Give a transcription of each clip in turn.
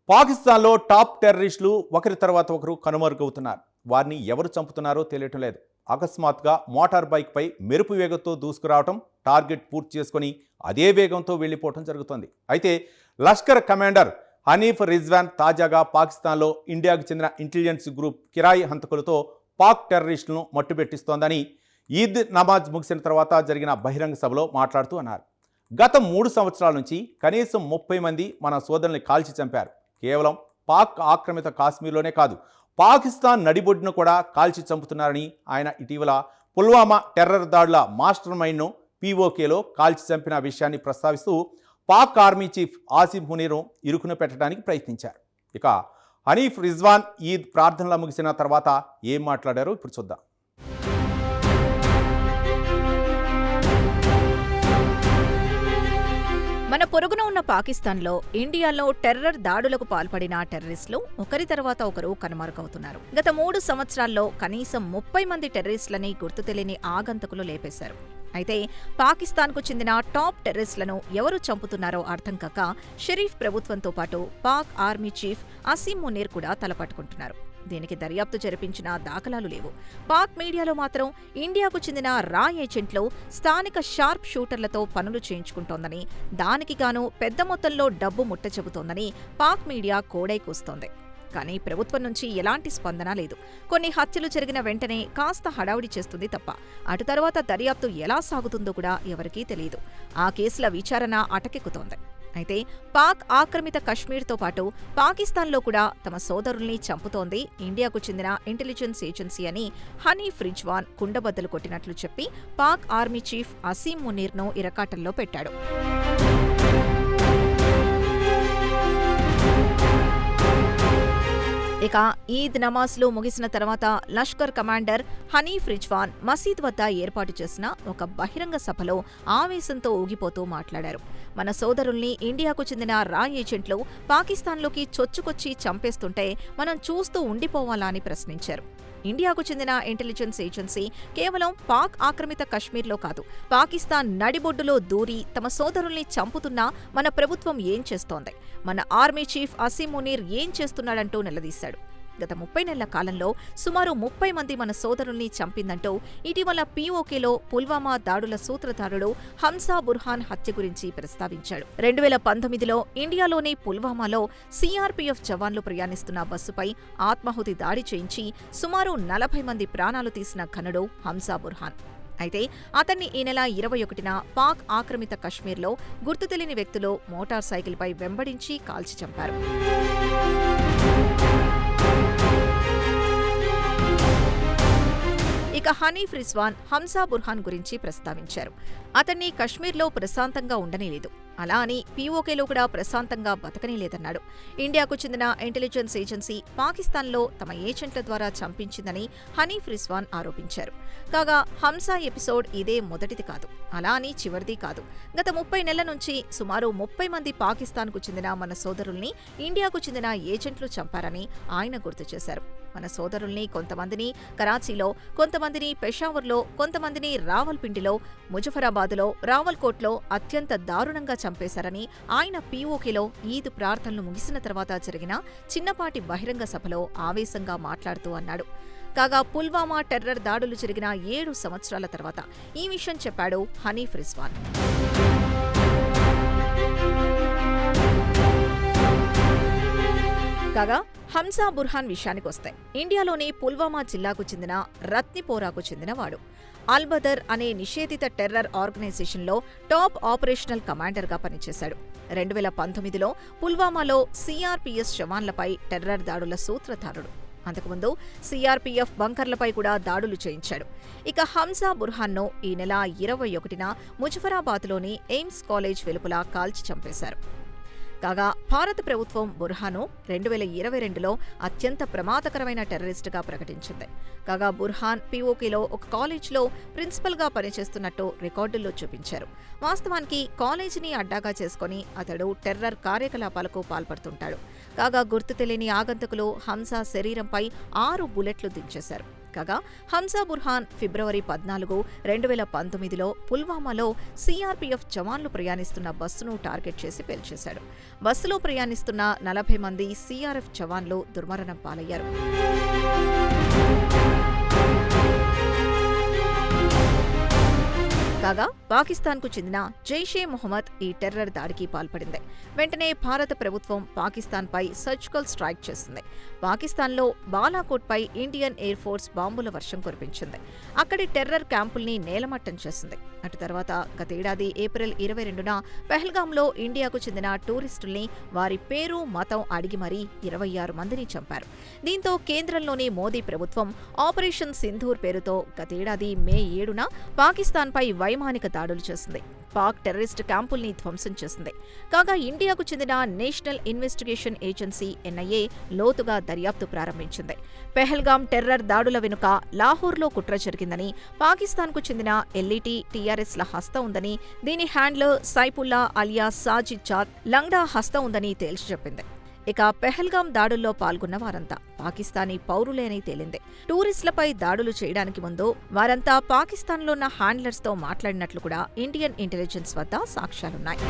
పాకిస్తాన్లో టాప్ టెర్రరిస్టులు ఒకరి తర్వాత ఒకరు కనుమరుగవుతున్నారు. వారిని ఎవరు చంపుతున్నారో తెలియటం లేదు. అకస్మాత్తుగా మోటార్ బైక్పై మెరుపు వేగంతో దూసుకురావటం, టార్గెట్ పూర్తి చేసుకొని అదే వేగంతో వెళ్ళిపోవటం జరుగుతోంది. అయితే లష్కర్ కమాండర్ హనీఫ్ రిజ్వాన్ తాజాగా పాకిస్తాన్లో ఇండియాకు చెందిన ఇంటెలిజెన్స్ గ్రూప్ కిరాయి హంతకులతో పాక్ టెర్రరిస్టులను మట్టుబెట్టిస్తోందని ఈద్ నమాజ్ ముగిసిన తర్వాత జరిగిన బహిరంగ సభలో మాట్లాడుతూ అన్నారు. గత 3 సంవత్సరాల నుంచి కనీసం 30 మంది మన సోదరుల్ని కాల్చి చంపారు. కేవలం పాక్ ఆక్రమిత కాశ్మీర్లోనే కాదు, పాకిస్తాన్ నడిబొడ్డును కూడా కాల్చి చంపుతున్నారని ఆయన ఇటీవల పుల్వామా టెర్రర్ దాడుల మాస్టర్ మైండ్ను పీఓకేలో కాల్చి చంపిన విషయాన్ని ప్రస్తావిస్తూ పాక్ ఆర్మీ చీఫ్ ఆసిమ్ మునీర్ను ఇరుకున పెట్టడానికి ప్రయత్నించారు. ఇక హనీఫ్ రిజ్వాన్ ఈద్ ప్రార్థనలు ముగిసిన తర్వాత ఏం మాట్లాడారో ఇప్పుడు చూద్దాం. మన పొరుగున ఉన్న పాకిస్తాన్లో ఇండియాలో టెర్రర్ దాడులకు పాల్పడిన టెర్రరిస్టులు ఒకరి తర్వాత ఒకరు కనుమరుగవుతున్నారు. గత 3 సంవత్సరాల్లో కనీసం 30 మంది టెర్రరిస్టులని గుర్తు తెలియని ఆగంతకులు లేపేశారు. అయితే పాకిస్తాన్కు చెందిన టాప్ టెర్రరిస్టులను ఎవరు చంపుతున్నారో అర్థం కాక షరీఫ్ ప్రభుత్వంతో పాటు పాక్ ఆర్మీ చీఫ్ అసీం మునీర్ కూడా తలపట్టుకుంటున్నారు. దీనికి దర్యాప్తు జరిపించిన దాఖలాలు లేవు. పాక్ మీడియాలో మాత్రం ఇండియాకు చెందిన రా ఏజెంట్లు స్థానిక షార్ప్ షూటర్లతో పనులు చేయించుకుంటోందని, దానికి గాను పెద్ద మొత్తంలో డబ్బు ముట్ట చెబుతోందని పాక్ మీడియా కోడై కూస్తోంది. కానీ ప్రభుత్వం నుంచి ఎలాంటి స్పందన లేదు. కొన్ని హత్యలు జరిగిన వెంటనే కాస్త హడావుడి చేస్తుంది తప్ప అటు తర్వాత దర్యాప్తు ఎలా సాగుతుందో కూడా ఎవరికీ తెలియదు. ఆ కేసుల విచారణ అటకెక్కుతోంది. అయితే పాక్ ఆక్రమిత కశ్మీర్తో పాటు పాకిస్తాన్లో కూడా తమ సోదరుల్ని చంపుతోంది ఇండియాకు చెందిన ఇంటెలిజెన్స్ ఏజెన్సీ అని హనీఫ్ రిజ్వాన్ కుండబద్దలు కొట్టినట్లు చెప్పి పాక్ ఆర్మీ చీఫ్ అసీం మునీర్ను ఇరకాటంలో పెట్టాడు. ఇక ఈద్ నమాజ్లు ముగిసిన తర్వాత లష్కర్ కమాండర్ హనీఫ్ రిజ్వాన్ మసీద్ వద్ద ఏర్పాటు చేసిన ఒక బహిరంగ సభలో ఆవేశంతో ఊగిపోతూ మాట్లాడారు. మన సోదరుల్ని ఇండియాకు చెందిన రా ఏజెంట్లు పాకిస్తాన్లోకి చొచ్చుకొచ్చి చంపేస్తుంటే మనం చూస్తూ ఉండిపోవాలా అని ప్రశ్నించారు. ఇండియాకు చెందిన ఇంటెలిజెన్స్ ఏజెన్సీ కేవలం పాక్ ఆక్రమిత కశ్మీర్లో కాదు, పాకిస్తాన్ నడిబొడ్డులో దూరి తమ సోదరుల్ని చంపుతున్నా మన ప్రభుత్వం ఏం చేస్తోంది, మన ఆర్మీ చీఫ్ అసీం మునీర్ ఏం చేస్తున్నాడంటూ నిలదీశాడు. గత 30 నెలల కాలంలో సుమారు 30 మంది మన సోదరుల్ని చంపిందంటూ ఇటీవల పీఓకేలో పుల్వామా దాడుల సూత్రధారుడు హంసా బుర్హాన్ హత్య గురించి ప్రస్తావించాడు. 2019లో ఇండియాలోని పుల్వామాలో సీఆర్పీఎఫ్ జవాన్లు ప్రయాణిస్తున్న బస్సుపై ఆత్మాహుతి దాడి చేయించి సుమారు 40 మంది ప్రాణాలు తీసిన ఘనుడు హంసా బుర్హాన్. అయితే అతన్ని ఈ నెల 21న పాక్ ఆక్రమిత కశ్మీర్లో గుర్తు తెలియని వ్యక్తులు మోటార్ సైకిల్పై వెంబడించి కాల్చి చంపారు. ఇక హనీఫ్ రిజ్వాన్ హంసా బుర్హాన్ గురించి ప్రస్తావించారు. అతన్ని కశ్మీర్లో ప్రశాంతంగా ఉండనీలేదు, అలా అని పీఓకేలో కూడా ప్రశాంతంగా బతకనీలేదన్నాడు. ఇండియాకు చెందిన ఇంటెలిజెన్స్ ఏజెన్సీ పాకిస్తాన్లో తమ ఏజెంట్ల ద్వారా చంపించిందని హనీఫ్ రిజ్వాన్ ఆరోపించారు. కాగా హంసా ఎపిసోడ్ ఇదే మొదటిది కాదు, అలా అని చివరిది కాదు. గత 30 నెలల నుంచి సుమారు 30 మంది పాకిస్తాన్కు చెందిన మన సోదరుల్ని ఇండియాకు చెందిన ఏజెంట్లు చంపారని ఆయన గుర్తు చేశారు. మన సోదరుల్ని కొంతమందిని కరాచీలో, కొంతమందిని పెషావర్లో, కొంతమందిని రావల్పిండిలో, ముజఫరాబాద్లో, రావల్కోట్లో అత్యంత దారుణంగా చంపేశారని ఆయన పీఓకేలో ఈద్ ప్రార్థనలు ముగిసిన తర్వాత జరిగిన చిన్నపాటి బహిరంగ సభలో ఆవేశంగా మాట్లాడుతూ అన్నాడు. కాగా పుల్వామా టెర్రర్ దాడులు జరిగిన 7 సంవత్సరాల తర్వాత ఈ విషయం చెప్పాడు హనీఫ్ రిజ్వాన్. కాగా హంసా బుర్హాన్ విషయానికొస్తే ఇండియాలోని పుల్వామా జిల్లాకు చెందిన రత్నిపోరాకు చెందినవాడు. అల్బదర్ అనే నిషేధిత టెర్రర్ ఆర్గనైజేషన్లో టాప్ ఆపరేషనల్ కమాండర్గా పనిచేశాడు. 2019లో పుల్వామాలో సీఆర్పీఎఫ్ జవాన్లపై టెర్రర్ దాడుల సూత్రధారుడు. అంతకుముందు సీఆర్పీఎఫ్ బంకర్లపై కూడా దాడులు చేయించాడు. ఇక హంసా బుర్హాన్ను ఈ నెల 21న ముజఫరాబాద్లోని ఎయిమ్స్ కాలేజ్ వెలుపల కాల్చి చంపేశారు. కాగా భారత ప్రభుత్వం బుర్హాన్ను 2022లో అత్యంత ప్రమాదకరమైన టెర్రరిస్టుగా ప్రకటించింది. కాగా బుర్హాన్ పీఓకేలో ఒక కాలేజ్లో ప్రిన్సిపల్గా పనిచేస్తున్నట్టు రికార్డుల్లో చూపించారు. వాస్తవానికి కాలేజీని అడ్డాగా చేసుకుని అతడు టెర్రర్ కార్యకలాపాలకు పాల్పడుతుంటాడు. కాగా గుర్తు తెలియని ఆగంతకులు హంసా శరీరంపై 6 బుల్లెట్లు దించేశారు. కాగా హంజా బుర్హాన్ ఫిబ్రవరి 14, 2019లో పుల్వామాలో సీఆర్పీఎఫ్ జవాన్లు ప్రయాణిస్తున్న బస్సును టార్గెట్ చేసి పేల్చేశాడు. బస్సులో ప్రయాణిస్తున్న 40 మంది సీఆర్ఎఫ్ జవాన్లు దుర్మరణం పాలయ్యారు. కాగా పాకిస్తాన్కు చెందిన జైషే మొహమ్మద్ ఈ టెర్రర్ దాడికి పాల్పడింది. వెంటనే భారత ప్రభుత్వం పాకిస్తాన్పై సర్జికల్ స్ట్రైక్ చేసింది. పాకిస్తాన్లో బాలాకోట్పై ఇండియన్ ఎయిర్ ఫోర్స్ బాంబుల వర్షం కురిపించింది. అక్కడి టెర్రర్ క్యాంపుల్ని నేలమట్టం చేసింది. అటు తర్వాత గతేడాది ఏప్రిల్ 22న పెహల్గాంలో ఇండియాకు చెందిన టూరిస్టుల్ని వారి పేరు, మతం అడిగి మరీ 26 మందిని చంపారు. దీంతో కేంద్రంలోని మోదీ ప్రభుత్వం ఆపరేషన్ సింధూర్ పేరుతో గతేడాది మే 7న పాకిస్తాన్పై వైమానిక దాడులు చేసింది. పాక్ టెర్రరిస్ట్ క్యాంపుల్ని ధ్వంసం చేసింది. కాగా ఇండియాకు చెందిన నేషనల్ ఇన్వెస్టిగేషన్ ఏజెన్సీ ఎన్ఐఏ లోతుగా దర్యాప్తు ప్రారంభించింది. పెహల్గాం టెర్రర్ దాడుల వెనుక లాహోర్లో కుట్ర జరిగిందని, పాకిస్తాన్కు చెందిన ఎల్ఈటీ, టీఆర్ఎస్ల హస్తం ఉందని, దీని హ్యాండ్లర్ సైఫుల్లా అలియాస్ సాజిద్ చాద్ లంగ్డా హస్తం ఉందని తేల్చి చెప్పింది. ఇక పెహల్గాం దాడుల్లో పాల్గొన్న వారంతా పాకిస్తానీ పౌరులేనని తేలింది. టూరిస్టులపై దాడులు చేయడానికి ముందు వారంతా పాకిస్తాన్లో ఉన్న హ్యాండ్లర్స్తో మాట్లాడినట్లు కూడా ఇండియన్ ఇంటెలిజెన్స్ వద్ద సాక్ష్యాలున్నాయి.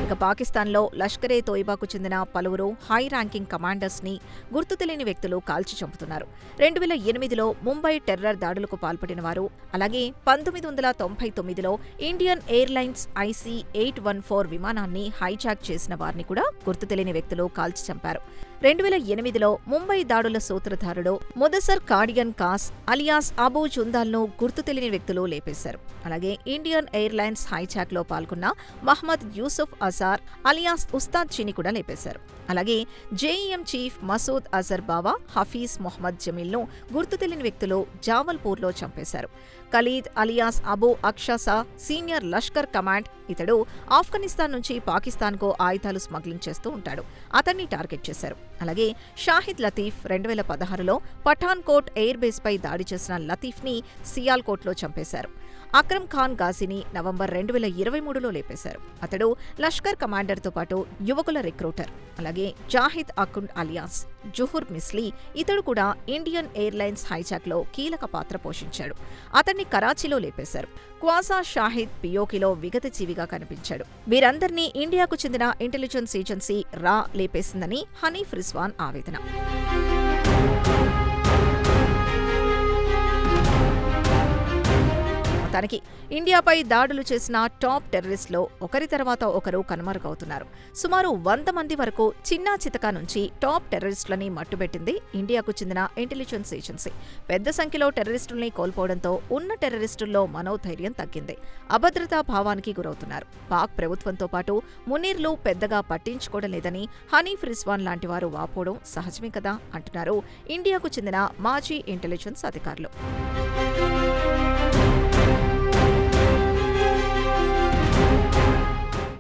ఇక పాకిస్తాన్లో లష్కరే తోయిబాకు చెందిన పలువురు హై ర్యాంకింగ్ కమాండర్స్ ని గుర్తు తెలియని వ్యక్తులు కాల్చి చంపుతున్నారు. 2008లో ముంబై టెర్రర్ దాడులకు పాల్పడిన వారు, అలాగే 1999లో ఇండియన్ ఎయిర్లైన్స్ IC-814 విమానాన్ని హైజాక్ చేసిన వారిని కూడా గుర్తు తెలియని వ్యక్తులు కాల్చి చంపారు. 2008లో ముంబై దాడుల సూత్రధారుడు ముదసర్ కాడియన్ కాస్ అలియాస్ అబూ జుందాల్ను గుర్తు తెలియని వ్యక్తులు లేపేశారు. అలాగే ఇండియన్ ఎయిర్లైన్స్ హైజాక్లో పాల్గొన్న మహ్మద్ యూసుఫ్ అజార్ అలియాస్ ఉస్తాద్ చీని కూడా లేపేశారు. అలాగే జేఈఎం చీఫ్ మసూద్ అజర్ బావా, హఫీజ్ మొహమ్మద్ జమీల్ను గుర్తు తెలియని వ్యక్తులు జావల్పూర్లో చంపేశారు. ఖలీద్ అలియాస్ అబూ అక్షసా సీనియర్ లష్కర్ కమాండ్. ఇతడు ఆఫ్ఘనిస్తాన్ నుంచి పాకిస్తాన్కు ఆయుధాలు స్మగ్లింగ్ చేస్తూ ఉంటాడు. అతన్ని టార్గెట్ చేశారు. అలాగే షాహిద్ లతీఫ్ 2016లో పఠాన్కోట్ ఎయిర్ బేస్పై దాడి చేసిన లతీఫ్ని సియాల్కోట్లో చంపేశారు. అక్రమ్ ఖాన్ గాజీని నవంబర్ 2023లో లేపేశారు. అతడు లష్కర్ కమాండర్తో పాటు యువకుల రిక్రూటర్. అలాగే జాహిద్ అకుండ్ అలియాస్ జుహుర్ మిస్లీ, ఇతడు కూడా ఇండియన్ ఎయిర్లైన్స్ హైజాక్లో కీలక పాత్ర పోషించాడు. అతన్ని కరాచీలో లేపేశారు. క్వాజా షాహిద్ పియోకిలో విగతజీవిగా కనిపించాడు. వీరందర్నీ ఇండియాకు చెందిన ఇంటెలిజెన్స్ ఏజెన్సీ రా లేపేసిందని హనీఫ్ రిజ్వాన్ ఆవేదన. మొత్తానికి ఇండియాపై దాడులు చేసిన టాప్ టెర్రరిస్టులో ఒకరి తర్వాత ఒకరు కనుమరుగవుతున్నారు. సుమారు 100 మంది వరకు చిన్నా చితకా నుంచి టాప్ టెర్రరిస్టులని మట్టుబెట్టింది ఇండియాకు చెందిన ఇంటెలిజెన్స్ ఏజెన్సీ. పెద్ద సంఖ్యలో టెర్రరిస్టుల్ని కోల్పోవడంతో ఉన్న టెర్రరిస్టుల్లో మనోధైర్యం తగ్గింది. అభద్రతా భావానికి గురవుతున్నారు. పాక్ ప్రభుత్వంతో పాటు మునీర్లు పెద్దగా పట్టించుకోవడం లేదని హనీఫ్ రిజ్వాన్ లాంటి వారు వాపోవడం సహజమే కదా అంటున్నారు ఇండియాకు చెందిన మాజీ ఇంటెలిజెన్స్ అధికారులు.